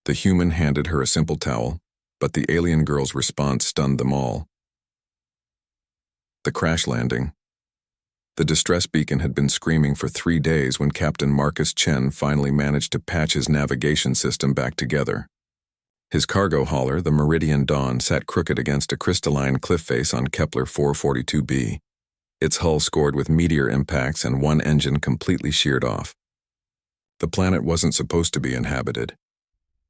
The human handed her a simple towel, but the alien girl's response stunned them all. The crash landing. The distress beacon had been screaming for 3 days when Captain Marcus Chen finally managed to patch his navigation system back together. His cargo hauler, the Meridian Dawn, sat crooked against a crystalline cliff face on Kepler 442b. Its hull scored with meteor impacts and one engine completely sheared off. The planet wasn't supposed to be inhabited.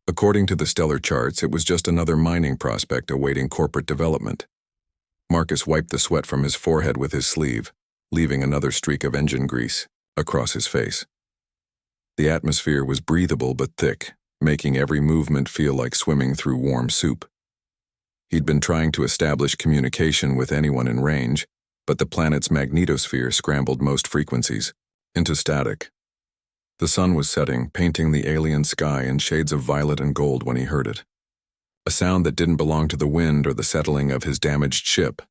According to the stellar charts, it was just another mining prospect awaiting corporate development. Marcus wiped the sweat from his forehead with his sleeve, leaving another streak of engine grease across his face. The atmosphere was breathable but thick, making every movement feel like swimming through warm soup. He'd been trying to establish communication with anyone in range, but the planet's magnetosphere scrambled most frequencies into static. The sun was setting, painting the alien sky in shades of violet and gold when he heard it. A sound that didn't belong to the wind or the settling of his damaged ship.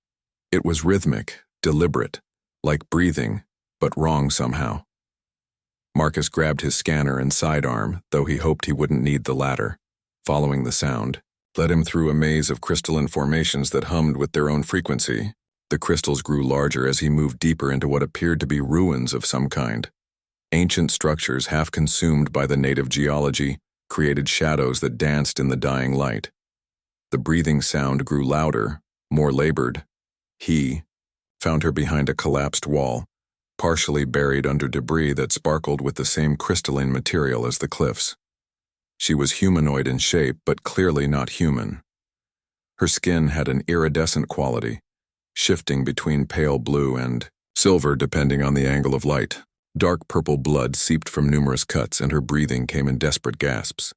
It was rhythmic, deliberate, like breathing, but wrong somehow. Marcus grabbed his scanner and sidearm, though he hoped he wouldn't need the latter. Following the sound led him through a maze of crystalline formations that hummed with their own frequency. The crystals grew larger as he moved deeper into what appeared to be ruins of some kind. Ancient structures, half consumed by the native geology, created shadows that danced in the dying light. The breathing sound grew louder, more labored. He found her behind a collapsed wall, partially buried under debris that sparkled with the same crystalline material as the cliffs. She was humanoid in shape, but clearly not human. Her skin had an iridescent quality, shifting between pale blue and silver depending on the angle of light. Dark purple blood seeped from numerous cuts, and her breathing came in desperate gasps.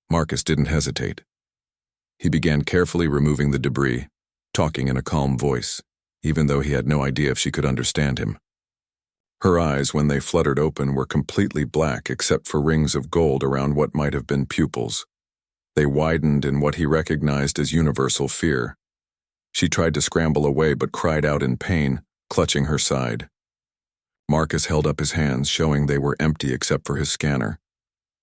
Marcus didn't hesitate. He began carefully removing the debris, talking in a calm voice, even though he had no idea if she could understand him. Her eyes, when they fluttered open, were completely black except for rings of gold around what might have been pupils. They widened in what he recognized as universal fear. She tried to scramble away but cried out in pain, clutching her side. Marcus held up his hands, showing they were empty except for his scanner.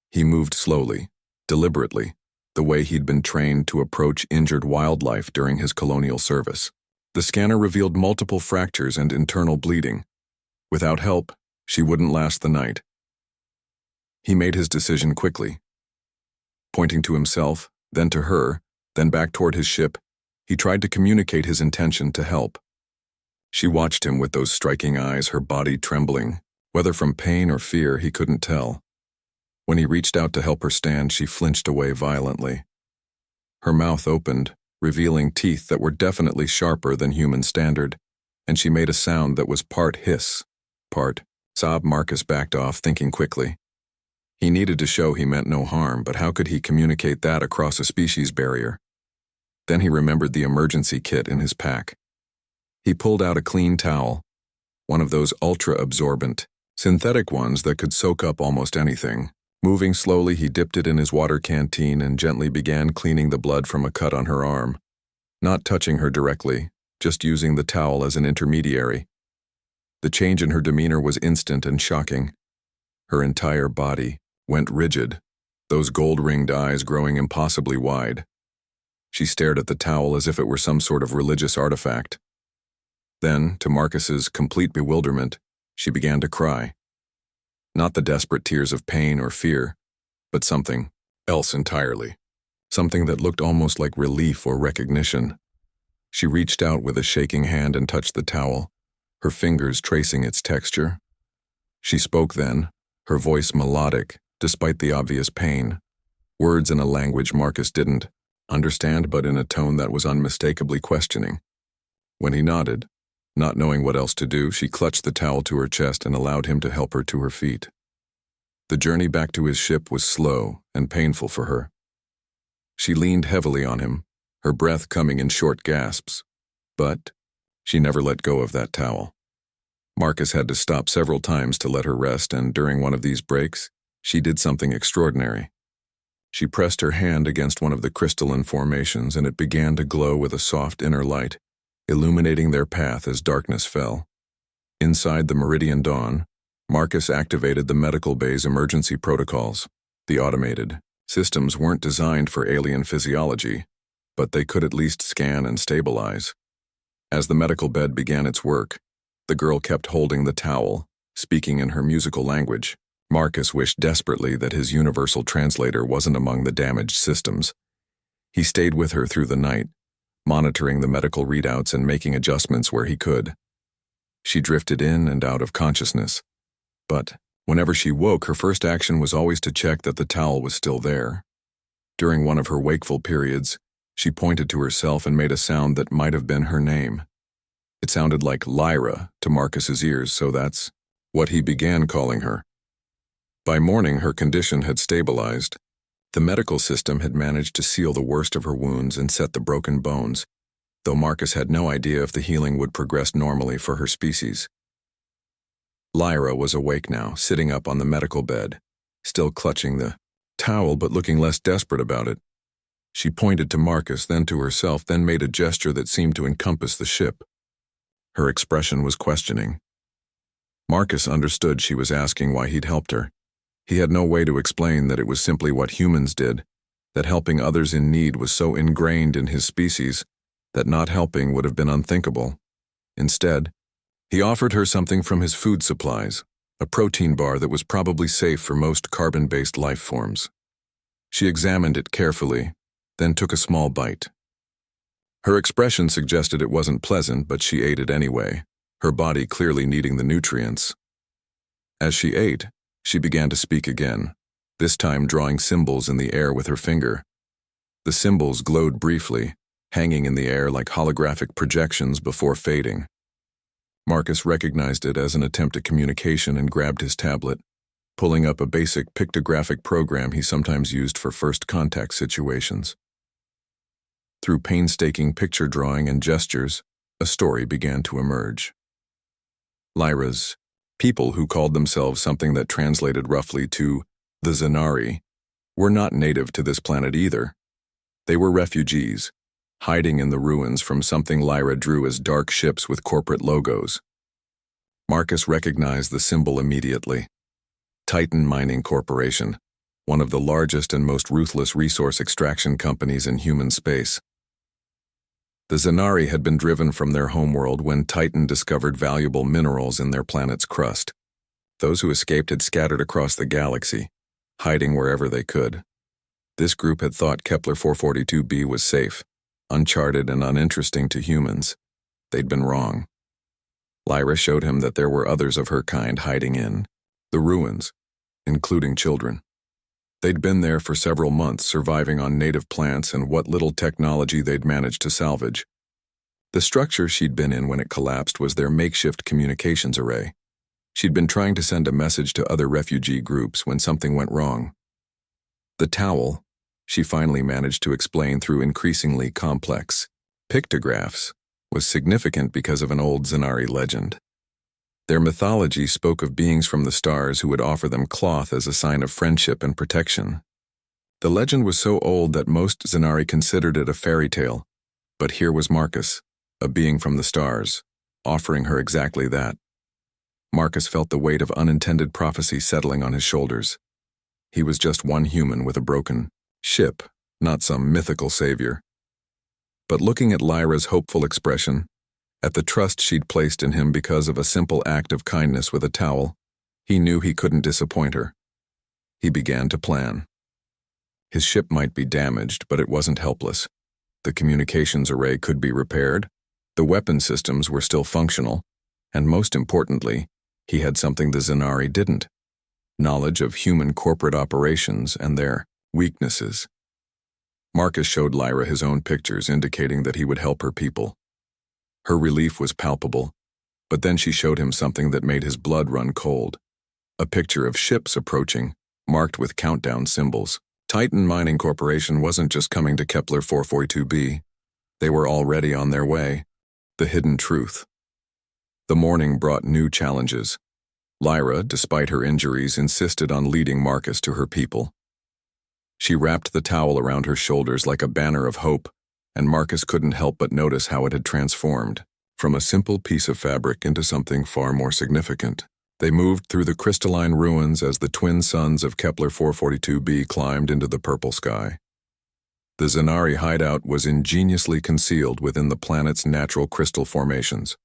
He moved slowly, deliberately, the way he'd been trained to approach injured wildlife during his colonial service. The scanner revealed multiple fractures and internal bleeding. Without help, she wouldn't last the night. He made his decision quickly. Pointing to himself, then to her, then back toward his ship, he tried to communicate his intention to help. She watched him with those striking eyes, her body trembling. Whether from pain or fear, he couldn't tell. When he reached out to help her stand, she flinched away violently. Her mouth opened, revealing teeth that were definitely sharper than human standard, and she made a sound that was part hiss, part sob. Marcus backed off, thinking quickly. He needed to show he meant no harm, but how could he communicate that across a species barrier? Then he remembered the emergency kit in his pack. He pulled out a clean towel, one of those ultra-absorbent, synthetic ones that could soak up almost anything. Moving slowly, he dipped it in his water canteen and gently began cleaning the blood from a cut on her arm, not touching her directly, just using the towel as an intermediary. The change in her demeanor was instant and shocking. Her entire body went rigid, those gold-ringed eyes growing impossibly wide. She stared at the towel as if it were some sort of religious artifact. Then, to Marcus's complete bewilderment, she began to cry. Not the desperate tears of pain or fear, but something else entirely. Something that looked almost like relief or recognition. She reached out with a shaking hand and touched the towel, her fingers tracing its texture. She spoke then, her voice melodic, despite the obvious pain. Words in a language Marcus didn't understand, but in a tone that was unmistakably questioning. When he nodded, not knowing what else to do, she clutched the towel to her chest and allowed him to help her to her feet. The journey back to his ship was slow and painful for her. She leaned heavily on him, her breath coming in short gasps, but she never let go of that towel. Marcus had to stop several times to let her rest, and during one of these breaks, she did something extraordinary. She pressed her hand against one of the crystalline formations, and it began to glow with a soft inner light, illuminating their path as darkness fell. Inside the Meridian Dawn, Marcus activated the medical bay's emergency protocols. The automated, Systems weren't designed for alien physiology, but they could at least scan and stabilize. As the medical bed began its work, the girl kept holding the towel, speaking in her musical language. Marcus wished desperately that his universal translator wasn't among the damaged systems. He stayed with her through the night, monitoring the medical readouts and making adjustments where he could. She drifted in and out of consciousness, but whenever she woke, her first action was always to check that the towel was still there. During one of her wakeful periods, she pointed to herself and made a sound that might have been her name. It sounded like Lyra to Marcus's ears, so that's what he began calling her. By morning, her condition had stabilized. The medical system had managed to seal the worst of her wounds and set the broken bones, though Marcus had no idea if the healing would progress normally for her species. Lyra was awake now, sitting up on the medical bed, still clutching the towel but looking less desperate about it. She pointed to Marcus, then to herself, then made a gesture that seemed to encompass the ship. Her expression was questioning. Marcus understood she was asking why he'd helped her. He had no way to explain that it was simply what humans did, that helping others in need was so ingrained in his species that not helping would have been unthinkable. Instead, he offered her something from his food supplies, a protein bar that was probably safe for most carbon-based life forms. She examined it carefully, then took a small bite. Her expression suggested it wasn't pleasant, but she ate it anyway, her body clearly needing the nutrients. As she ate, she began to speak again, this time drawing symbols in the air with her finger. The symbols glowed briefly, hanging in the air like holographic projections before fading. Marcus recognized it as an attempt at communication and grabbed his tablet, pulling up a basic pictographic program he sometimes used for first contact situations. Through painstaking picture drawing and gestures, a story began to emerge. Lyra's people, who called themselves something that translated roughly to the Zanari, were not native to this planet either. They were refugees, hiding in the ruins from something Lyra drew as dark ships with corporate logos. Marcus recognized the symbol immediately. Titan Mining Corporation, one of the largest and most ruthless resource extraction companies in human space. The Zanari had been driven from their homeworld when Titan discovered valuable minerals in their planet's crust. Those who escaped had scattered across the galaxy, hiding wherever they could. This group had thought Kepler 442b was safe, uncharted and uninteresting to humans. They'd been wrong. Lyra showed him that there were others of her kind hiding in the ruins, including children. They'd been there for several months, surviving on native plants and what little technology they'd managed to salvage. The structure she'd been in when it collapsed was their makeshift communications array. She'd been trying to send a message to other refugee groups when something went wrong. The towel, she finally managed to explain through increasingly complex pictographs, was significant because of an old Zanari legend. Their mythology spoke of beings from the stars who would offer them cloth as a sign of friendship and protection. The legend was so old that most Zanari considered it a fairy tale, but here was Marcus, a being from the stars, offering her exactly that. Marcus felt the weight of unintended prophecy settling on his shoulders. He was just one human with a broken ship, not some mythical savior. But looking at Lyra's hopeful expression, at the trust she'd placed in him because of a simple act of kindness with a towel, he knew he couldn't disappoint her. He began to plan. His ship might be damaged, but it wasn't helpless. The communications array could be repaired, the weapon systems were still functional, and most importantly, he had something the Zanari didn't: knowledge of human corporate operations and their weaknesses. Marcus showed Lyra his own pictures indicating that he would help her people. Her relief was palpable, but then she showed him something that made his blood run cold. A picture of ships approaching, marked with countdown symbols. Titan Mining Corporation wasn't just coming to Kepler 442b. They were already on their way. The hidden truth. The morning brought new challenges. Lyra, despite her injuries, insisted on leading Marcus to her people. She wrapped the towel around her shoulders like a banner of hope, and Marcus couldn't help but notice how it had transformed from a simple piece of fabric into something far more significant. They moved through the crystalline ruins as the twin suns of Kepler 442b climbed into the purple sky. The Zanari hideout was ingeniously concealed within the planet's natural crystal formations.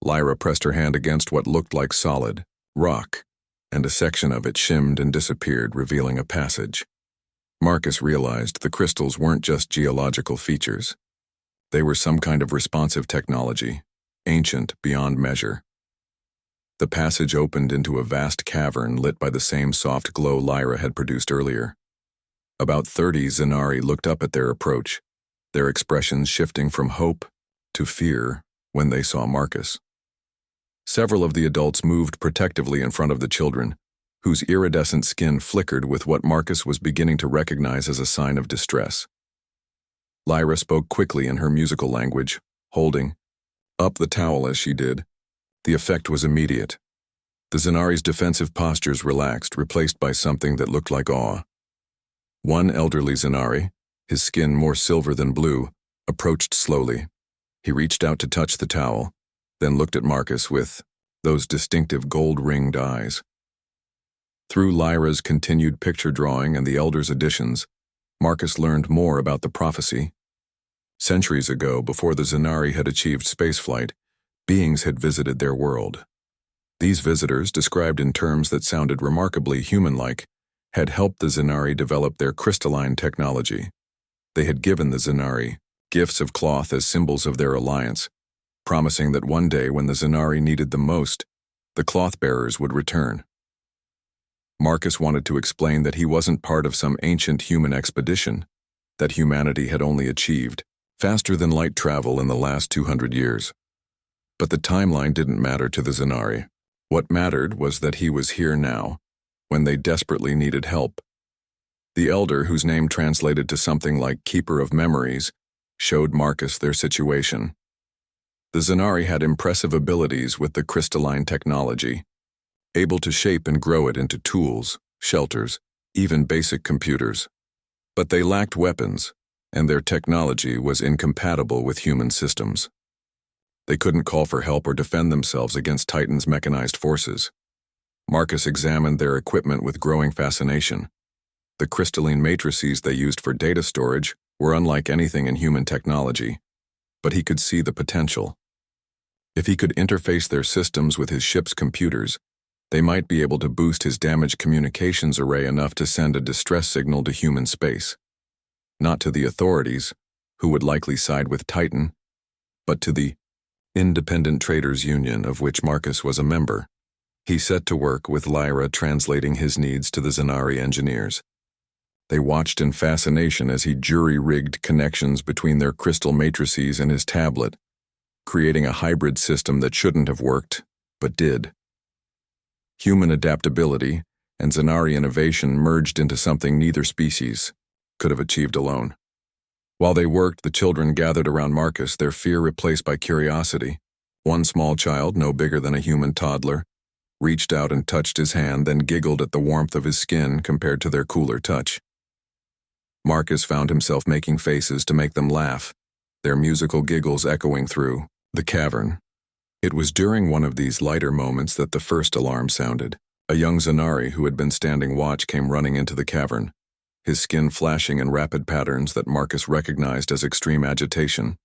Lyra pressed her hand against what looked like solid rock, and a section of it shimmed and disappeared, revealing a passage. Marcus realized the crystals weren't just geological features. They were some kind of responsive technology, ancient beyond measure. The passage opened into a vast cavern lit by the same soft glow Lyra had produced earlier. About 30 Zanari looked up at their approach, their expressions shifting from hope to fear when they saw Marcus. Several of the adults moved protectively in front of the children, whose iridescent skin flickered with what Marcus was beginning to recognize as a sign of distress. Lyra spoke quickly in her musical language, holding up the towel as she did. The effect was immediate. The Zanari's defensive postures relaxed, replaced by something that looked like awe. One elderly Zanari, his skin more silver than blue, approached slowly. He reached out to touch the towel, then looked at Marcus with those distinctive gold-ringed eyes. Through Lyra's continued picture drawing and the elder's additions, Marcus learned more about the prophecy. Centuries ago, before the Zanari had achieved spaceflight, beings had visited their world. These visitors, described in terms that sounded remarkably human-like, had helped the Zanari develop their crystalline technology. They had given the Zanari gifts of cloth as symbols of their alliance, promising that one day when the Zanari needed them most, the cloth-bearers would return. Marcus wanted to explain that he wasn't part of some ancient human expedition, that humanity had only achieved faster-than-light travel in the last 200 years. But the timeline didn't matter to the Zanari. What mattered was that he was here now, when they desperately needed help. The elder, whose name translated to something like Keeper of Memories, showed Marcus their situation. The Zanari had impressive abilities with the crystalline technology, able to shape and grow it into tools, shelters, even basic computers. But they lacked weapons, and their technology was incompatible with human systems. They couldn't call for help or defend themselves against Titan's mechanized forces. Marcus examined their equipment with growing fascination. The crystalline matrices they used for data storage were unlike anything in human technology, but he could see the potential. If he could interface their systems with his ship's computers, they might be able to boost his damaged communications array enough to send a distress signal to human space. Not to the authorities, who would likely side with Titan, but to the Independent Traders Union of which Marcus was a member. He set to work with Lyra translating his needs to the Zanari engineers. They watched in fascination as he jury-rigged connections between their crystal matrices and his tablet, creating a hybrid system that shouldn't have worked, but did. Human adaptability and Zanari innovation merged into something neither species could have achieved alone. While they worked, the children gathered around Marcus, their fear replaced by curiosity. One small child, no bigger than a human toddler, reached out and touched his hand, then giggled at the warmth of his skin compared to their cooler touch. Marcus found himself making faces to make them laugh, their musical giggles echoing through the cavern. It was during one of these lighter moments that the first alarm sounded. A young Zanari who had been standing watch came running into the cavern, his skin flashing in rapid patterns that Marcus recognized as extreme agitation.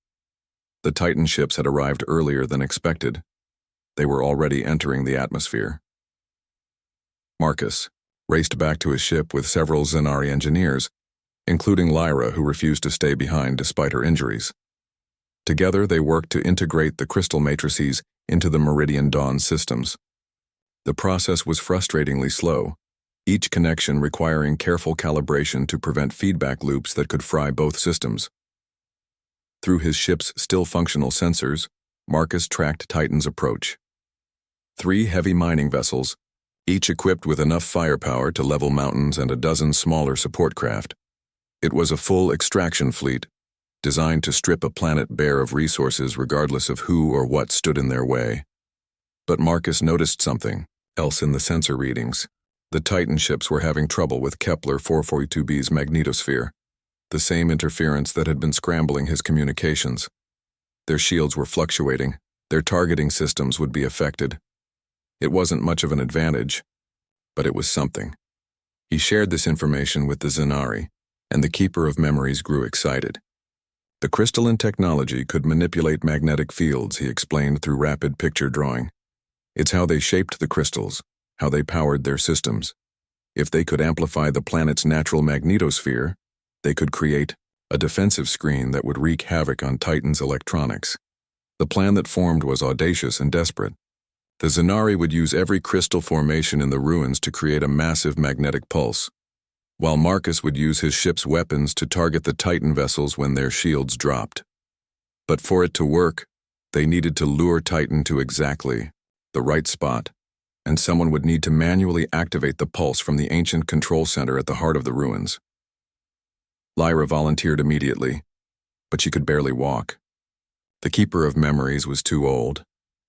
The Titan ships had arrived earlier than expected. They were already entering the atmosphere. Marcus raced back to his ship with several Zanari engineers, including Lyra, who refused to stay behind despite her injuries. Together, they worked to integrate the crystal matrices into the Meridian Dawn systems. The process was frustratingly slow, each connection requiring careful calibration to prevent feedback loops that could fry both systems. Through his ship's still functional sensors, Marcus tracked Titan's approach. 3 heavy mining vessels, each equipped with enough firepower to level mountains and a dozen smaller support craft. It was a full extraction fleet, designed to strip a planet bare of resources regardless of who or what stood in their way. But Marcus noticed something else in the sensor readings. The Titan ships were having trouble with Kepler 442b's magnetosphere, the same interference that had been scrambling his communications. Their shields were fluctuating, their targeting systems would be affected. It wasn't much of an advantage, but it was something. He shared this information with the Zanari, and the Keeper of Memories grew excited. The crystalline technology could manipulate magnetic fields, he explained through rapid picture drawing. It's how they shaped the crystals, how they powered their systems. If they could amplify the planet's natural magnetosphere, they could create a defensive screen that would wreak havoc on Titan's electronics. The plan that formed was audacious and desperate. The Zanari would use every crystal formation in the ruins to create a massive magnetic pulse, while Marcus would use his ship's weapons to target the Titan vessels when their shields dropped. But for it to work, they needed to lure Titan to exactly the right spot, and someone would need to manually activate the pulse from the ancient control center at the heart of the ruins. Lyra volunteered immediately, but she could barely walk. The Keeper of Memories was too old.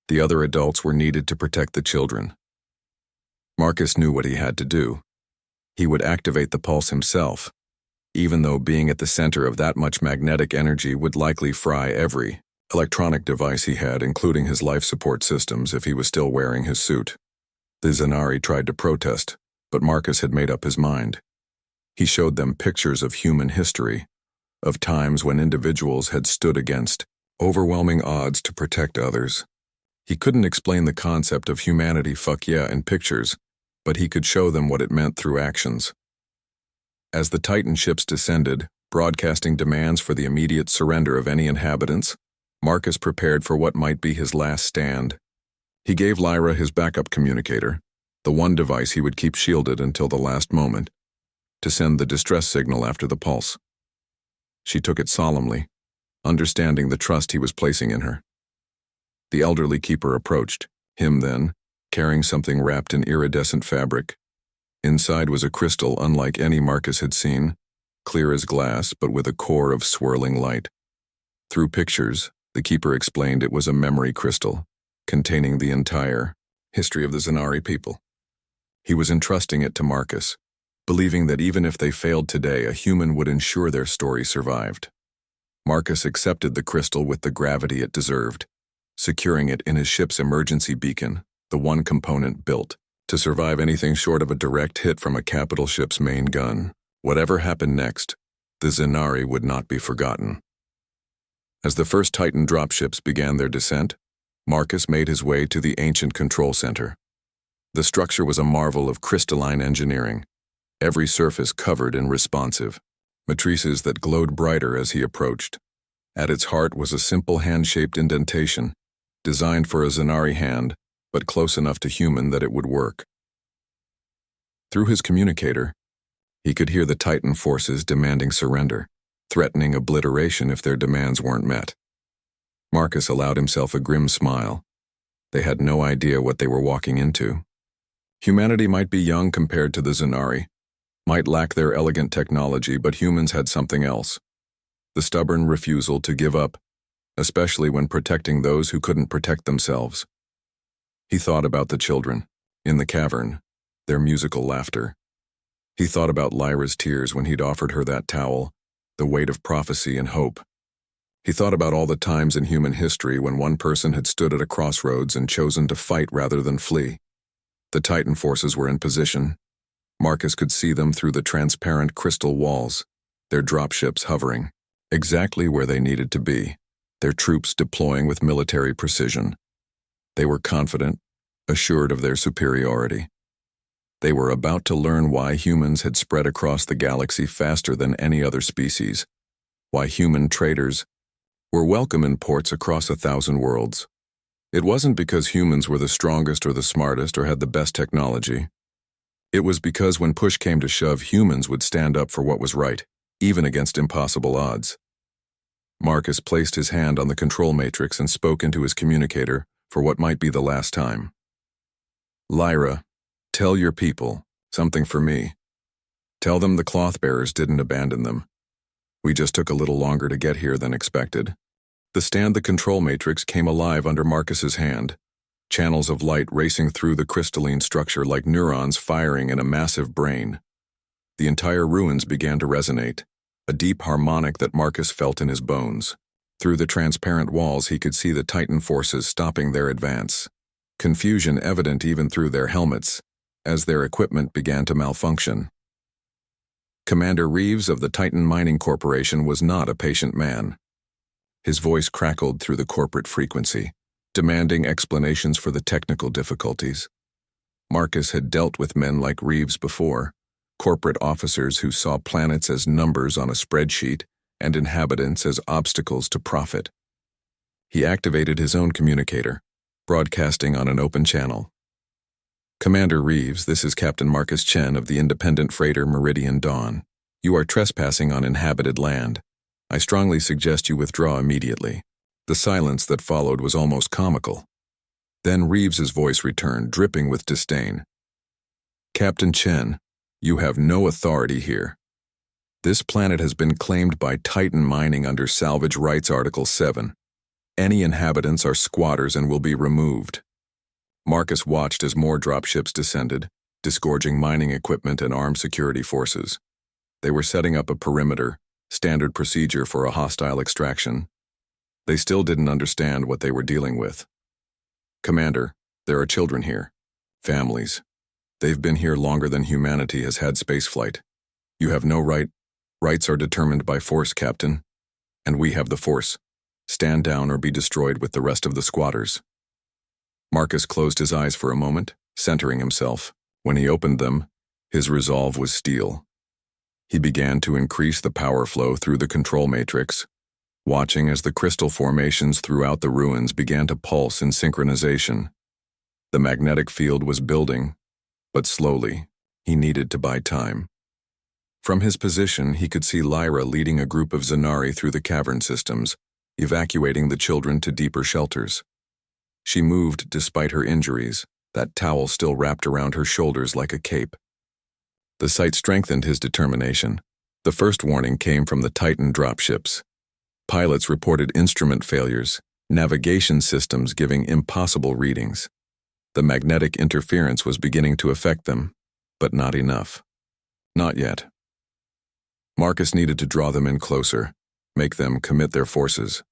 The other adults were needed to protect the children. Marcus knew what he had to do. He would activate the pulse himself, even though being at the center of that much magnetic energy would likely fry every electronic device he had, including his life support systems if he was still wearing his suit. The Zanari tried to protest, but Marcus had made up his mind. He showed them pictures of human history, of times when individuals had stood against overwhelming odds to protect others. He couldn't explain the concept of humanity in pictures, but he could show them what it meant through actions. As the Titan ships descended, broadcasting demands for the immediate surrender of any inhabitants, Marcus prepared for what might be his last stand. He gave Lyra his backup communicator, the one device he would keep shielded until the last moment, to send the distress signal after the pulse. She took it solemnly, understanding the trust he was placing in her. The elderly keeper approached, him then, carrying something wrapped in iridescent fabric. Inside was a crystal unlike any Marcus had seen, clear as glass but with a core of swirling light. Through pictures, the keeper explained it was a memory crystal, containing the entire history of the Zanari people. He was entrusting it to Marcus, believing that even if they failed today, a human would ensure their story survived. Marcus accepted the crystal with the gravity it deserved, securing it in his ship's emergency beacon, the one component built to survive anything short of a direct hit from a capital ship's main gun. Whatever happened next, the Zanari would not be forgotten. As the first Titan dropships began their descent, Marcus made his way to the ancient control center. The structure was a marvel of crystalline engineering, every surface covered and responsive, matrices that glowed brighter as he approached. At its heart was a simple hand-shaped indentation, designed for a Zanari hand, but close enough to human that it would work. Through his communicator, he could hear the Titan forces demanding surrender, threatening obliteration if their demands weren't met. Marcus allowed himself a grim smile. They had no idea what they were walking into. Humanity might be young compared to the Zanari, might lack their elegant technology, but humans had something else. The stubborn refusal to give up, especially when protecting those who couldn't protect themselves. He thought about the children, in the cavern, their musical laughter. He thought about Lyra's tears when he'd offered her that towel, the weight of prophecy and hope. He thought about all the times in human history when one person had stood at a crossroads and chosen to fight rather than flee. The Titan forces were in position. Marcus could see them through the transparent crystal walls, their dropships hovering, exactly where they needed to be, their troops deploying with military precision. They were confident, assured of their superiority. They were about to learn why humans had spread across the galaxy faster than any other species, why human traders were welcome in ports across 1,000 worlds. It wasn't because humans were the strongest or the smartest or had the best technology. It was because when push came to shove, humans would stand up for what was right, even against impossible odds. Marcus placed his hand on the control matrix and spoke into his communicator for what might be the last time. Lyra, tell your people something for me. Tell them the cloth-bearers didn't abandon them. We just took a little longer to get here than expected. The control matrix came alive under Marcus's hand, channels of light racing through the crystalline structure like neurons firing in a massive brain. The entire ruins began to resonate, a deep harmonic that Marcus felt in his bones. Through the transparent walls he could see the Titan forces stopping their advance, confusion evident even through their helmets, as their equipment began to malfunction. Commander Reeves of the Titan Mining Corporation was not a patient man. His voice crackled through the corporate frequency, demanding explanations for the technical difficulties. Marcus had dealt with men like Reeves before, corporate officers who saw planets as numbers on a spreadsheet and inhabitants as obstacles to profit. He activated his own communicator, broadcasting on an open channel. Commander Reeves, this is Captain Marcus Chen of the independent freighter Meridian Dawn. You are trespassing on inhabited land. I strongly suggest you withdraw immediately. The silence that followed was almost comical. Then Reeves's voice returned, dripping with disdain. Captain Chen, you have no authority here. This planet has been claimed by Titan Mining under Salvage Rights Article 7. Any inhabitants are squatters and will be removed. Marcus watched as more dropships descended, disgorging mining equipment and armed security forces. They were setting up a perimeter, standard procedure for a hostile extraction. They still didn't understand what they were dealing with. Commander, there are children here. Families. They've been here longer than humanity has had spaceflight. You have no right. Rights are determined by force, Captain. And we have the force. Stand down or be destroyed with the rest of the squatters. Marcus closed his eyes for a moment, centering himself. When he opened them, his resolve was steel. He began to increase the power flow through the control matrix, watching as the crystal formations throughout the ruins began to pulse in synchronization. The magnetic field was building, but slowly. He needed to buy time. From his position, he could see Lyra leading a group of Zanari through the cavern systems, evacuating the children to deeper shelters. She moved despite her injuries, that towel still wrapped around her shoulders like a cape. The sight strengthened his determination. The first warning came from the Titan dropships. Pilots reported instrument failures, navigation systems giving impossible readings. The magnetic interference was beginning to affect them, but not enough. Not yet. Marcus needed to draw them in closer, make them commit their forces.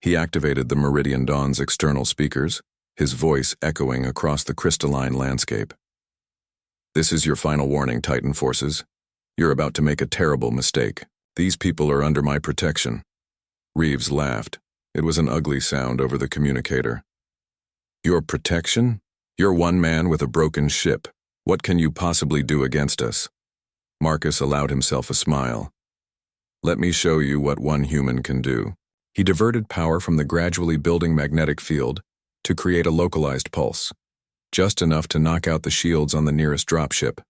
He activated the Meridian Dawn's external speakers, his voice echoing across the crystalline landscape. This is your final warning, Titan forces. You're about to make a terrible mistake. These people are under my protection. Reeves laughed. It was an ugly sound over the communicator. Your protection? You're one man with a broken ship. What can you possibly do against us? Marcus allowed himself a smile. Let me show you what one human can do. He diverted power from the gradually building magnetic field to create a localized pulse, just enough to knock out the shields on the nearest dropship.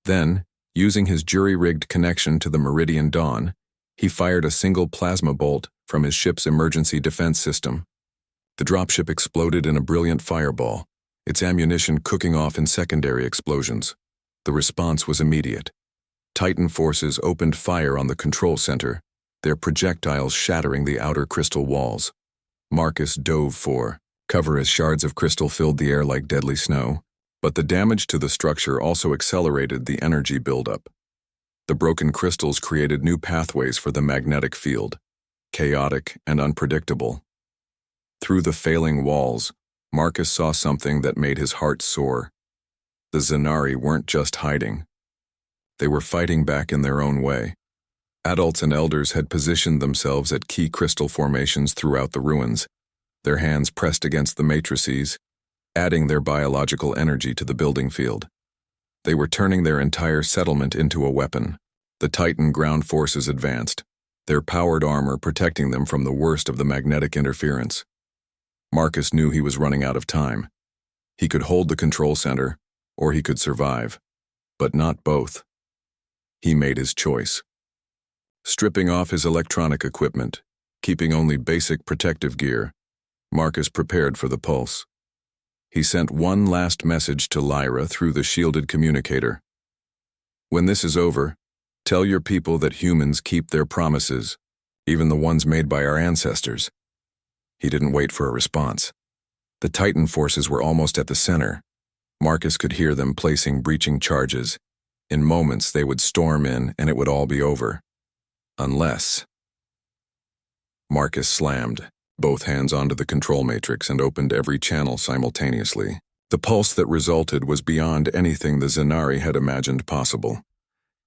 Then, using his jury-rigged connection to the Meridian Dawn, he fired a single plasma bolt from his ship's emergency defense system. The dropship exploded in a brilliant fireball, its ammunition cooking off in secondary explosions. The response was immediate. Titan forces opened fire on the control center, their projectiles shattering the outer crystal walls. Marcus dove for cover as shards of crystal filled the air like deadly snow, but the damage to the structure also accelerated the energy buildup. The broken crystals created new pathways for the magnetic field, chaotic and unpredictable. Through the failing walls, Marcus saw something that made his heart soar. The Zanari weren't just hiding. They were fighting back in their own way. Adults and elders had positioned themselves at key crystal formations throughout the ruins, their hands pressed against the matrices, adding their biological energy to the building field. They were turning their entire settlement into a weapon. The Titan ground forces advanced, their powered armor protecting them from the worst of the magnetic interference. Marcus knew he was running out of time. He could hold the control center, or he could survive, but not both. He made his choice. Stripping off his electronic equipment, keeping only basic protective gear, Marcus prepared for the pulse. He sent one last message to Lyra through the shielded communicator. When this is over, tell your people that humans keep their promises, even the ones made by our ancestors. He didn't wait for a response. The Titan forces were almost at the center. Marcus could hear them placing breaching charges. In moments, they would storm in and it would all be over. Unless... Marcus slammed. both hands onto the control matrix, and opened every channel simultaneously. The pulse that resulted was beyond anything the Zanari had imagined possible.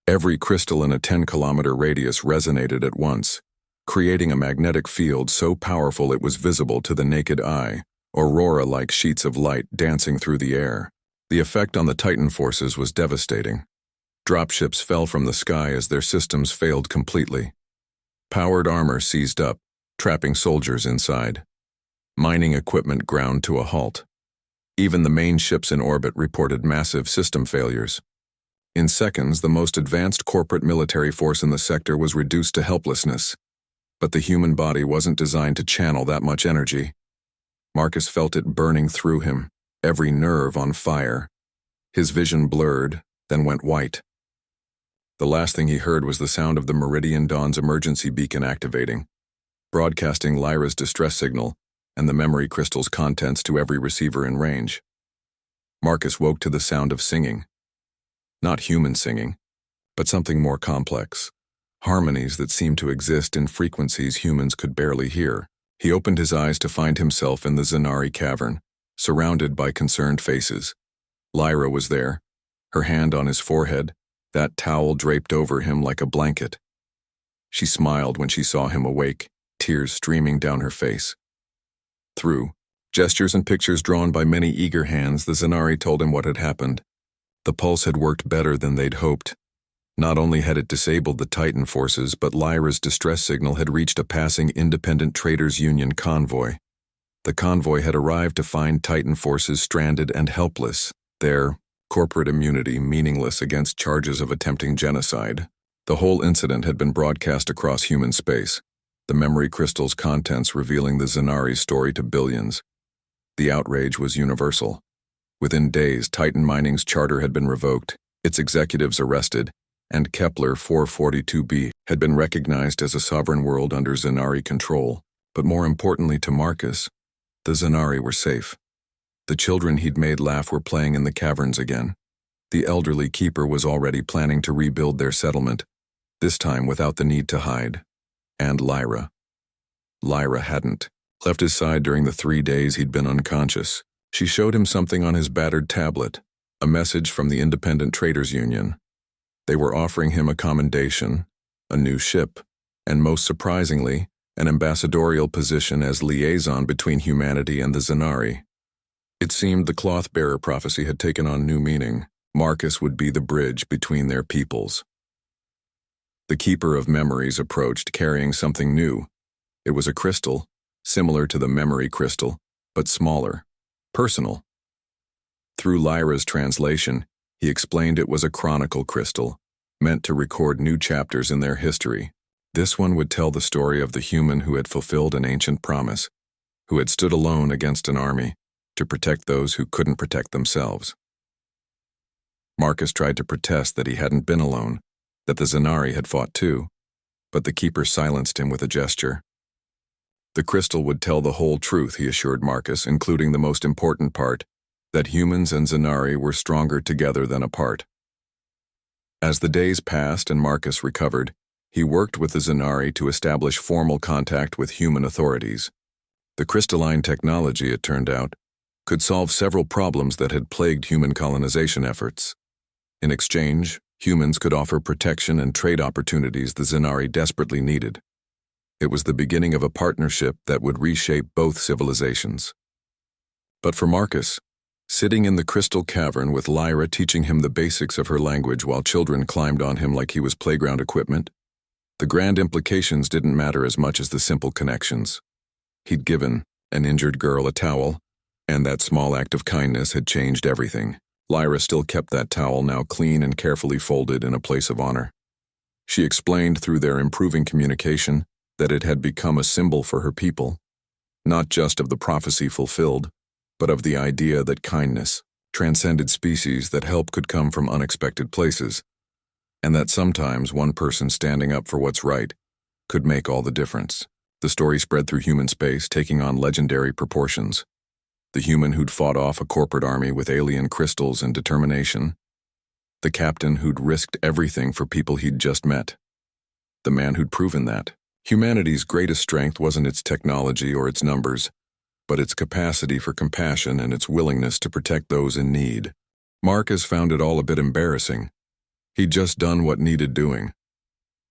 Every crystal in a 10-kilometer radius resonated at once, creating a magnetic field so powerful it was visible to the naked eye, aurora-like sheets of light dancing through the air. The effect on the Titan forces was devastating. Dropships fell from the sky as their systems failed completely. Powered armor seized up, trapping soldiers inside. Mining equipment ground to a halt. Even the main ships in orbit reported massive system failures. In seconds, the most advanced corporate military force in the sector was reduced to helplessness. But the human body wasn't designed to channel that much energy. Marcus felt it burning through him, every nerve on fire. His vision blurred, then went white. The last thing he heard was the sound of the Meridian Dawn's emergency beacon activating, broadcasting Lyra's distress signal and the memory crystal's contents to every receiver in range. Marcus woke to the sound of singing. Not human singing, but something more complex. Harmonies that seemed to exist in frequencies humans could barely hear. He opened his eyes to find himself in the Zanari cavern, surrounded by concerned faces. Lyra was there, her hand on his forehead, that towel draped over him like a blanket. She smiled when she saw him awake, tears streaming down her face. Through gestures and pictures drawn by many eager hands, the Zanari told him what had happened. The pulse had worked better than they'd hoped. Not only had it disabled the Titan forces, but Lyra's distress signal had reached a passing Independent Traders Union convoy. The convoy had arrived to find Titan forces stranded and helpless, their corporate immunity meaningless against charges of attempting genocide. The whole incident had been broadcast across human space, the memory crystal's contents revealing the Zanari's story to billions. The outrage was universal. Within days, Titan Mining's charter had been revoked, its executives arrested, and Kepler 442b had been recognized as a sovereign world under Zanari control. But more importantly to Marcus, the Zanari were safe. The children he'd made laugh were playing in the caverns again. The elderly keeper was already planning to rebuild their settlement, this time without the need to hide. And Lyra. Lyra hadn't left his side during the 3 days he'd been unconscious. She showed him something on his battered tablet, a message from the Independent Traders Union. They were offering him a commendation, a new ship, and most surprisingly, an ambassadorial position as liaison between humanity and the Zanari. It seemed the cloth-bearer prophecy had taken on new meaning. Marcus would be the bridge between their peoples. The Keeper of Memories approached carrying something new. It was a crystal, similar to the memory crystal, but smaller, personal. Through Lyra's translation, he explained it was a chronicle crystal, meant to record new chapters in their history. This one would tell the story of the human who had fulfilled an ancient promise, who had stood alone against an army, to protect those who couldn't protect themselves. Marcus tried to protest that he hadn't been alone, that the Zanari had fought too, but the Keeper silenced him with a gesture. The crystal would tell the whole truth, he assured Marcus, including the most important part, that humans and Zanari were stronger together than apart. As the days passed and Marcus recovered, he worked with the Zanari to establish formal contact with human authorities. The crystalline technology, it turned out, could solve several problems that had plagued human colonization efforts. In exchange, humans could offer protection and trade opportunities the Zanari desperately needed. It was the beginning of a partnership that would reshape both civilizations. But for Marcus, sitting in the crystal cavern with Lyra teaching him the basics of her language while children climbed on him like he was playground equipment, the grand implications didn't matter as much as the simple connections. He'd given an injured girl a towel, and that small act of kindness had changed everything. Lyra still kept that towel, now clean and carefully folded, in a place of honor. She explained through their improving communication that it had become a symbol for her people, not just of the prophecy fulfilled, but of the idea that kindness transcended species, that help could come from unexpected places, and that sometimes one person standing up for what's right could make all the difference. The story spread through human space, taking on legendary proportions. The human who'd fought off a corporate army with alien crystals and determination. The captain who'd risked everything for people he'd just met. The man who'd proven that, Humanity's greatest strength wasn't its technology or its numbers, but its capacity for compassion and its willingness to protect those in need. Marcus found it all a bit embarrassing. He'd just done what needed doing.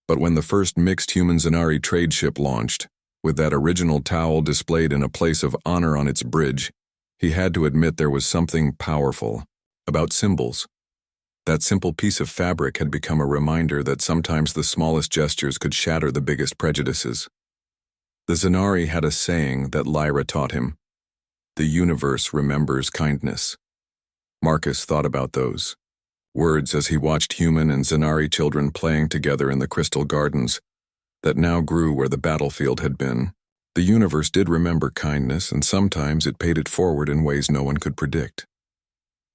But when the first mixed human-Zanari trade ship launched, with that original towel displayed in a place of honor on its bridge, he had to admit there was something powerful about symbols. That simple piece of fabric had become a reminder that sometimes the smallest gestures could shatter the biggest prejudices. The Zanari had a saying that Lyra taught him: "The universe remembers kindness." Marcus thought about those words as he watched human and Zanari children playing together in the crystal gardens that now grew where the battlefield had been. The universe did remember kindness, and sometimes it paid it forward in ways no one could predict.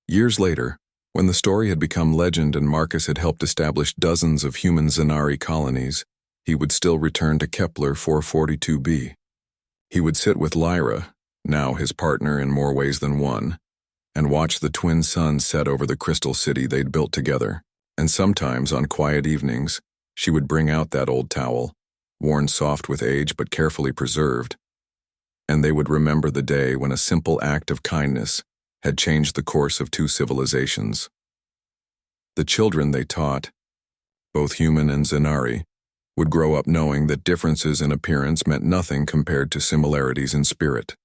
Years later, when the story had become legend and Marcus had helped establish dozens of human Zanari colonies, he would still return to Kepler 442b. He would sit with Lyra, now his partner in more ways than one, and watch the twin suns set over the crystal city they'd built together. And sometimes, on quiet evenings, she would bring out that old towel, worn soft with age but carefully preserved, and they would remember the day when a simple act of kindness had changed the course of two civilizations. The children they taught, both human and Zanari, would grow up knowing that differences in appearance meant nothing compared to similarities in spirit.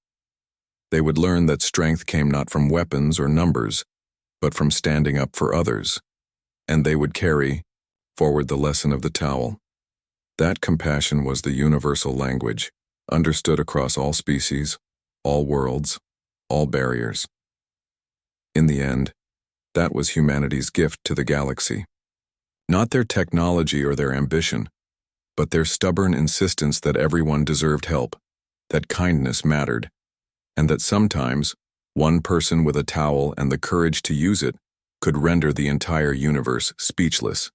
They would learn that strength came not from weapons or numbers, but from standing up for others, and they would carry forward the lesson of the towel. That compassion was the universal language, understood across all species, all worlds, all barriers. In the end, that was humanity's gift to the galaxy. Not their technology or their ambition, but their stubborn insistence that everyone deserved help, that kindness mattered, and that sometimes one person with a towel and the courage to use it could render the entire universe speechless.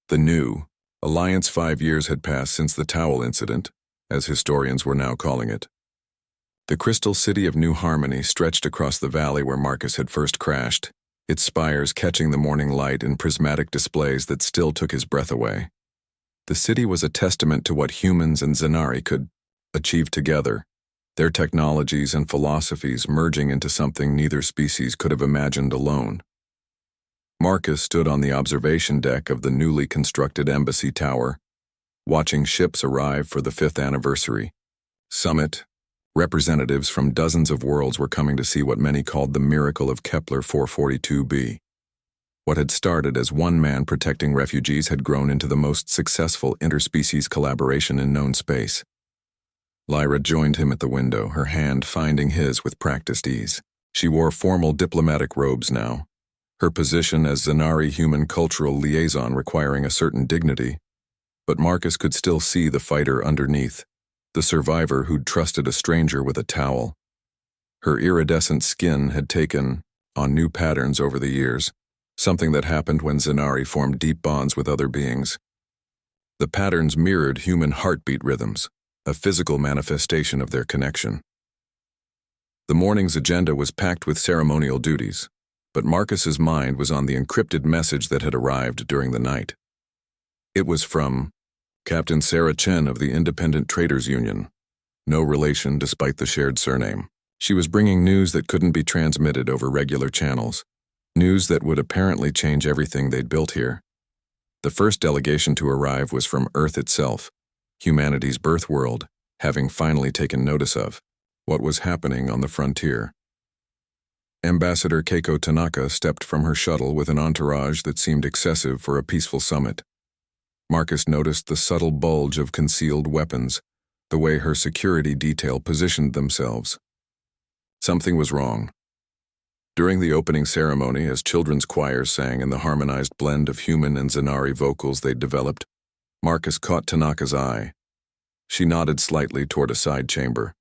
The new Alliance 5 years had passed since the towel incident, as historians were now calling it. The crystal city of New Harmony stretched across the valley where Marcus had first crashed, its spires catching the morning light in prismatic displays that still took his breath away. The city was a testament to what humans and Zanari could achieve together, their technologies and philosophies merging into something neither species could have imagined alone. Marcus stood on the observation deck of the newly constructed embassy tower, watching ships arrive for the 5th anniversary summit. Representatives from dozens of worlds were coming to see what many called the miracle of Kepler 442b. What had started as one man protecting refugees had grown into the most successful interspecies collaboration in known space. Lyra joined him at the window, her hand finding his with practiced ease. She wore formal diplomatic robes now, her position as Zanari human cultural liaison requiring a certain dignity, but Marcus could still see the fighter underneath, the survivor who'd trusted a stranger with a towel. Her iridescent skin had taken on new patterns over the years, something that happened when Zanari formed deep bonds with other beings. The patterns mirrored human heartbeat rhythms, a physical manifestation of their connection. The morning's agenda was packed with ceremonial duties, but Marcus's mind was on the encrypted message that had arrived during the night. It was from Captain Sarah Chen of the Independent Traders Union, no relation despite the shared surname. She was bringing news that couldn't be transmitted over regular channels, news that would apparently change everything they'd built here. The first delegation to arrive was from Earth itself, humanity's birth world, having finally taken notice of what was happening on the frontier. Ambassador Keiko Tanaka stepped from her shuttle with an entourage that seemed excessive for a peaceful summit. Marcus noticed the subtle bulge of concealed weapons, the way her security detail positioned themselves. Something was wrong. During the opening ceremony, as children's choirs sang in the harmonized blend of human and Zanari vocals they'd developed, Marcus caught Tanaka's eye. She nodded slightly toward a side chamber.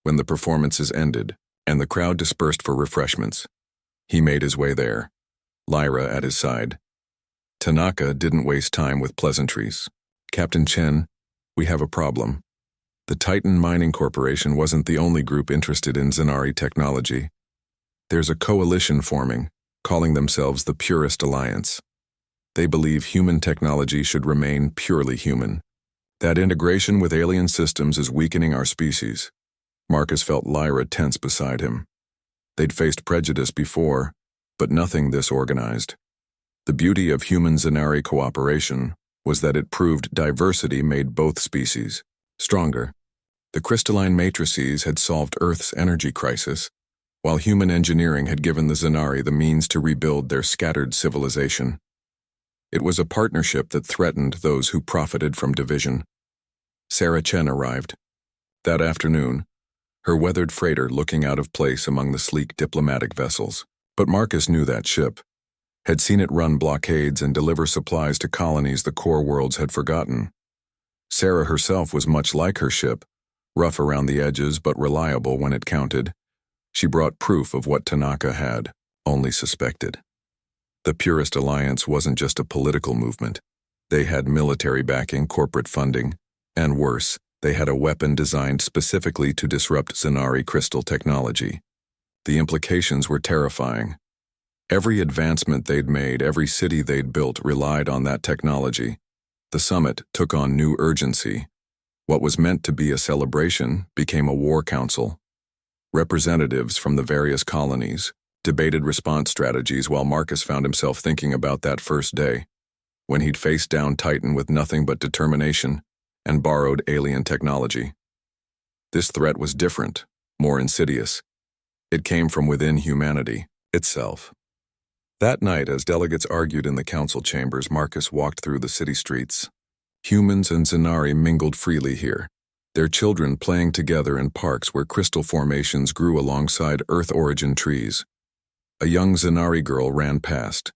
When the performances ended, and the crowd dispersed for refreshments, he made his way there, Lyra at his side. Tanaka didn't waste time with pleasantries. Captain Chen, we have a problem. The Titan Mining Corporation wasn't the only group interested in Zanari technology. There's a coalition forming, calling themselves the Purist Alliance. They believe human technology should remain purely human, That integration with alien systems is weakening our species. Marcus felt Lyra tense beside him. They'd faced prejudice before, but nothing this organized. The beauty of human-Zanari cooperation was that it proved diversity made both species stronger. The crystalline matrices had solved Earth's energy crisis, while human engineering had given the Zanari the means to rebuild their scattered civilization. It was a partnership that threatened those who profited from division. Sarah Chen arrived. That afternoon, her weathered freighter looking out of place among the sleek diplomatic vessels. But Marcus knew that ship, had seen it run blockades and deliver supplies to colonies the core worlds had forgotten. Sarah herself was much like her ship, rough around the edges but reliable when it counted. She brought proof of what Tanaka had only suspected. The Purist Alliance wasn't just a political movement. They had military backing, corporate funding, and worse, they had a weapon designed specifically to disrupt Zanari crystal technology. The implications were terrifying. Every advancement they'd made, every city they'd built relied on that technology. The summit took on new urgency. What was meant to be a celebration became a war council. Representatives from the various colonies debated response strategies while Marcus found himself thinking about that first day, when he'd faced down Titan with nothing but determination and borrowed alien technology. This threat was different, more insidious. It came from within humanity itself. That night, as delegates argued in the council chambers, Marcus walked through the city streets. Humans and Zanari mingled freely here, their children playing together in parks where crystal formations grew alongside Earth-origin trees. A young Zanari girl ran past,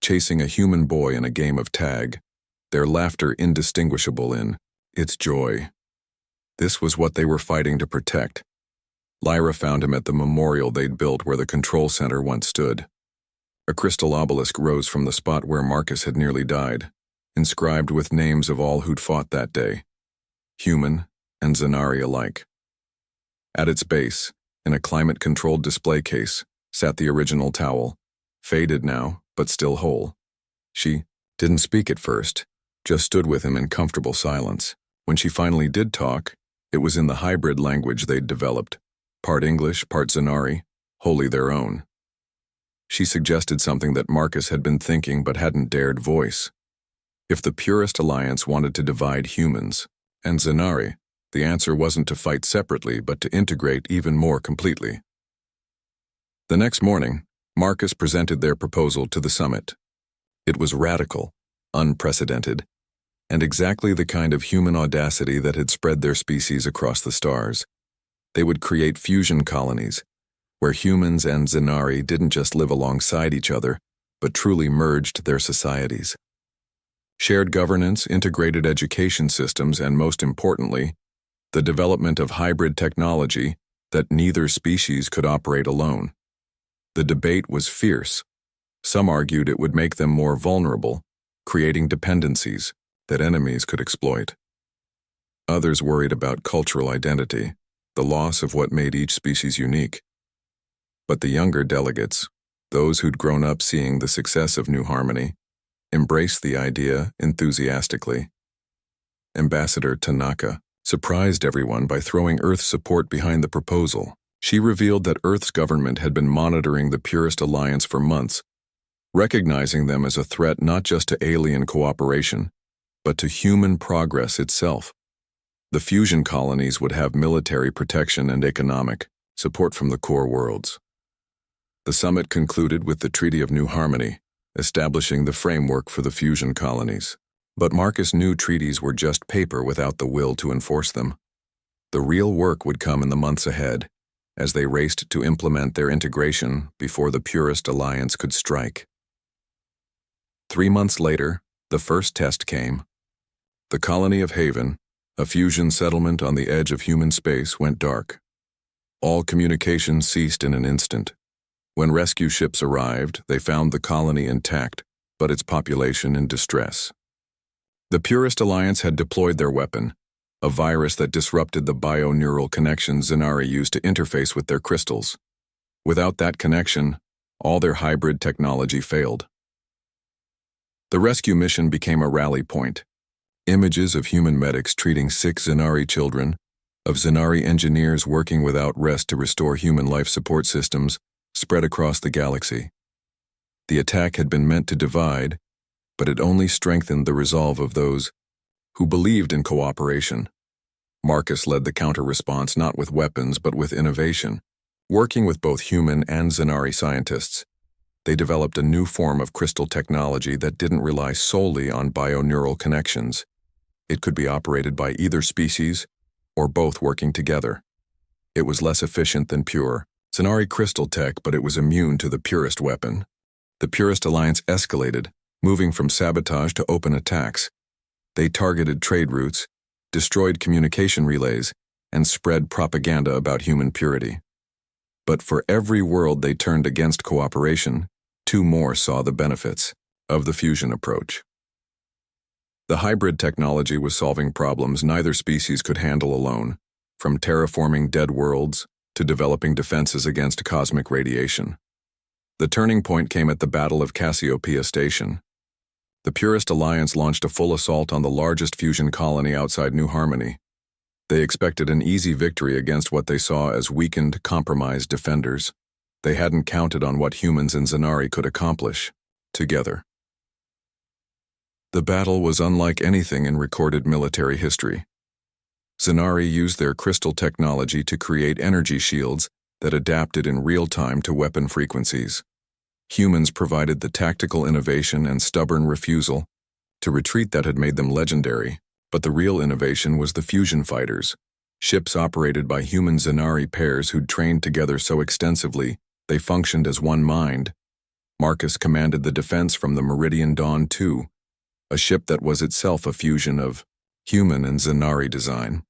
chasing a human boy in a game of tag, their laughter indistinguishable in its joy. This was what they were fighting to protect. Lyra found him at the memorial they'd built where the control center once stood. A crystal obelisk rose from the spot where Marcus had nearly died, inscribed with names of all who'd fought that day, human and Zanari alike. At its base, in a climate-controlled display case, sat the original towel, faded now, but still whole. She didn't speak at first, just stood with him in comfortable silence. When she finally did talk, it was in the hybrid language they'd developed, part English, part Zanari, wholly their own. She suggested something that Marcus had been thinking but hadn't dared voice. If the Purist Alliance wanted to divide humans and Zanari, the answer wasn't to fight separately but to integrate even more completely. The next morning, Marcus presented their proposal to the summit. It was radical, unprecedented, and exactly the kind of human audacity that had spread their species across the stars. They would create fusion colonies, where humans and Zanari didn't just live alongside each other, but truly merged their societies. Shared governance, integrated education systems, and most importantly, the development of hybrid technology that neither species could operate alone. The debate was fierce. Some argued it would make them more vulnerable, creating dependencies that enemies could exploit. Others worried about cultural identity, the loss of what made each species unique. But the younger delegates, those who'd grown up seeing the success of New Harmony, embraced the idea enthusiastically. Ambassador Tanaka surprised everyone by throwing Earth's support behind the proposal. She revealed that Earth's government had been monitoring the Purist Alliance for months, recognizing them as a threat not just to alien cooperation, but to human progress itself. The fusion colonies would have military protection and economic support from the core worlds. The summit concluded with the Treaty of New Harmony, establishing the framework for the fusion colonies. But Marcus knew treaties were just paper without the will to enforce them. The real work would come in the months ahead, as they raced to implement their integration before the Purist Alliance could strike. 3 months later, the first test came. The colony of Haven, a fusion settlement on the edge of human space, went dark. All communication ceased in an instant. When rescue ships arrived, they found the colony intact, but its population in distress. The Purist Alliance had deployed their weapon, a virus that disrupted the bio-neural connections Zanari used to interface with their crystals. Without that connection, all their hybrid technology failed. The rescue mission became a rally point. Images of human medics treating sick Zanari children, of Zanari engineers working without rest to restore human life support systems, spread across the galaxy. The attack had been meant to divide, but it only strengthened the resolve of those who believed in cooperation. Marcus led the counter-response not with weapons but with innovation. Working with both human and Zanari scientists, they developed a new form of crystal technology that didn't rely solely on bioneural connections. It could be operated by either species or both working together. It was less efficient than pure Zanari crystal tech, but it was immune to the purest weapon. The Purist Alliance escalated, moving from sabotage to open attacks. They targeted trade routes, destroyed communication relays, and spread propaganda about human purity. But for every world they turned against cooperation, 2 more saw the benefits of the fusion approach. The hybrid technology was solving problems neither species could handle alone, from terraforming dead worlds to developing defenses against cosmic radiation. The turning point came at the Battle of Cassiopeia Station. The Purist Alliance launched a full assault on the largest fusion colony outside New Harmony. They expected an easy victory against what they saw as weakened, compromised defenders. They hadn't counted on what humans and Zanari could accomplish together. The battle was unlike anything in recorded military history. Zanari used their crystal technology to create energy shields that adapted in real time to weapon frequencies. Humans provided the tactical innovation and stubborn refusal to retreat that had made them legendary, but the real innovation was the fusion fighters, ships operated by human Zanari pairs who'd trained together so extensively they functioned as one mind. Marcus commanded the defense from the Meridian Dawn II, a ship that was itself a fusion of human and Zanari design.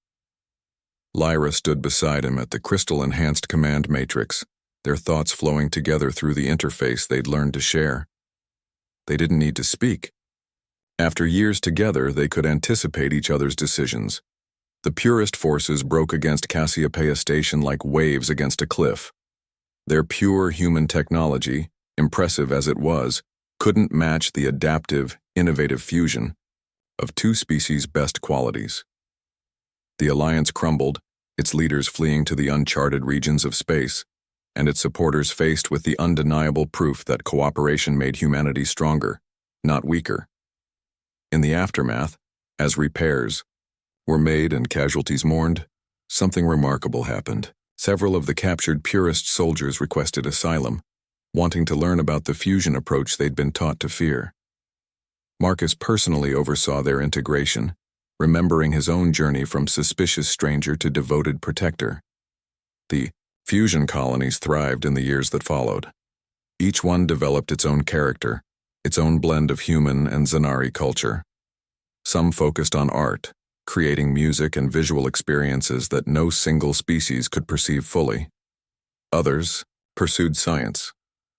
Lyra stood beside him at the crystal-enhanced command matrix, their thoughts flowing together through the interface they'd learned to share. They didn't need to speak. After years together, they could anticipate each other's decisions. The purest forces broke against Cassiopeia Station like waves against a cliff. Their pure human technology, impressive as it was, couldn't match the adaptive, innovative fusion of 2 species' best qualities. The alliance crumbled, its leaders fleeing to the uncharted regions of space, and its supporters faced with the undeniable proof that cooperation made humanity stronger, not weaker. In the aftermath, as repairs were made and casualties mourned, something remarkable happened. Several of the captured purist soldiers requested asylum, wanting to learn about the fusion approach they'd been taught to fear. Marcus personally oversaw their integration, remembering his own journey from suspicious stranger to devoted protector. The fusion colonies thrived in the years that followed. Each one developed its own character, its own blend of human and Zanari culture. Some focused on art, creating music and visual experiences that no single species could perceive fully. Others pursued science,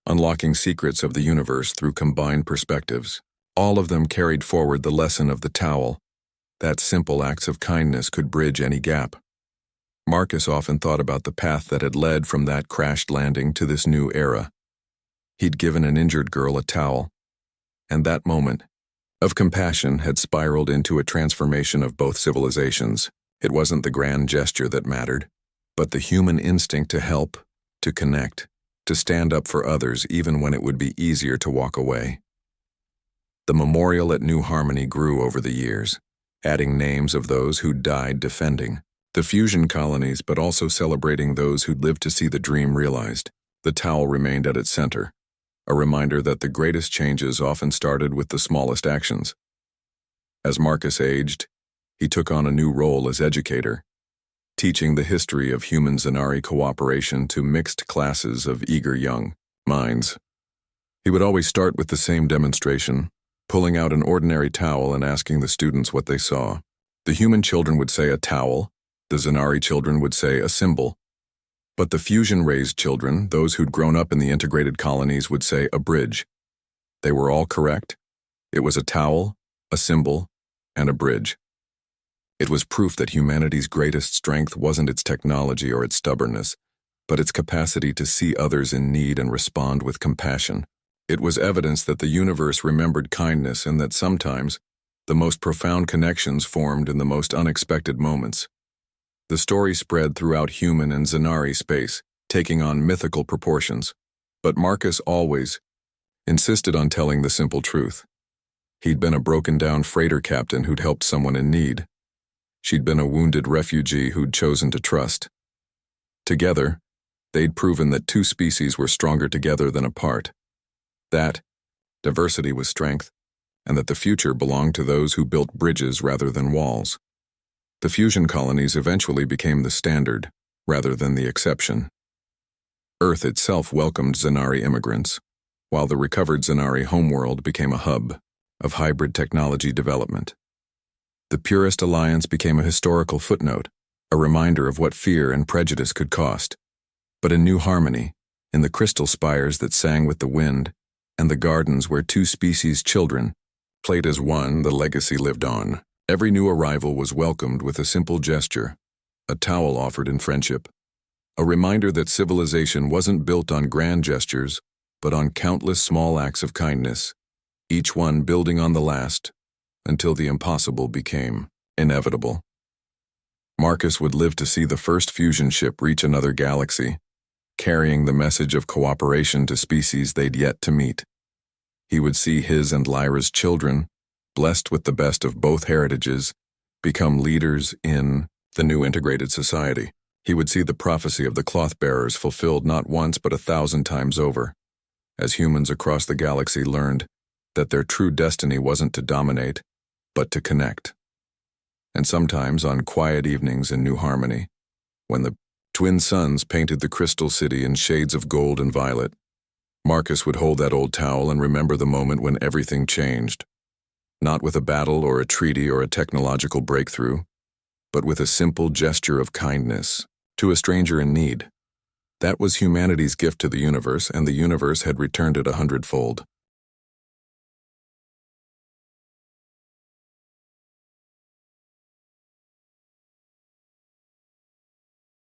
unlocking secrets of the universe through combined perspectives. All of them carried forward the lesson of the towel, that simple acts of kindness could bridge any gap. Marcus often thought about the path that had led from that crashed landing to this new era. He'd given an injured girl a towel, and that moment of compassion had spiraled into a transformation of both civilizations. It wasn't the grand gesture that mattered, but the human instinct to help, to connect, to stand up for others even when it would be easier to walk away. The memorial at New Harmony grew over the years, adding names of those who'd died defending the fusion colonies, but also celebrating those who'd lived to see the dream realized. The towel remained at its center, a reminder that the greatest changes often started with the smallest actions. As Marcus aged, he took on a new role as educator, teaching the history of human Zanari cooperation to mixed classes of eager young minds. He would always start with the same demonstration, pulling out an ordinary towel and asking the students what they saw. The human children would say a towel, the Zanari children would say a symbol, but the fusion-raised children, those who'd grown up in the integrated colonies, would say a bridge. They were all correct. It was a towel, a symbol, and a bridge. It was proof that humanity's greatest strength wasn't its technology or its stubbornness, but its capacity to see others in need and respond with compassion. It was evidence that the universe remembered kindness and that sometimes The most profound connections formed in the most unexpected moments. The story spread throughout human and Zanari space, taking on mythical proportions. But Marcus always insisted on telling the simple truth. He'd been a broken-down freighter captain who'd helped someone in need. She'd been a wounded refugee who'd chosen to trust. Together, they'd proven that two species were stronger together than apart. That diversity was strength, and that the future belonged to those who built bridges rather than walls. The fusion colonies eventually became the standard, rather than the exception. Earth itself welcomed Zanari immigrants, while the recovered Zanari homeworld became a hub of hybrid technology development. The Purist Alliance became a historical footnote, a reminder of what fear and prejudice could cost. But in New Harmony, in the crystal spires that sang with the wind, and the gardens where two species' children played as one, the legacy lived on. Every new arrival was welcomed with a simple gesture, a towel offered in friendship, a reminder that civilization wasn't built on grand gestures, but on countless small acts of kindness, each one building on the last, until the impossible became inevitable. Marcus would live to see the first fusion ship reach another galaxy, carrying the message of cooperation to species they'd yet to meet. He would see his and Lyra's children, blessed with the best of both heritages, become leaders in the new integrated society. He would see the prophecy of the cloth-bearers fulfilled not once but 1,000 times over, as humans across the galaxy learned that their true destiny wasn't to dominate, but to connect. And sometimes on quiet evenings in New Harmony, when the twin suns painted the crystal city in shades of gold and violet, Marcus would hold that old towel and remember the moment when everything changed. Not with a battle or a treaty or a technological breakthrough, but with a simple gesture of kindness to a stranger in need. That was humanity's gift to the universe, and the universe had returned it 100-fold.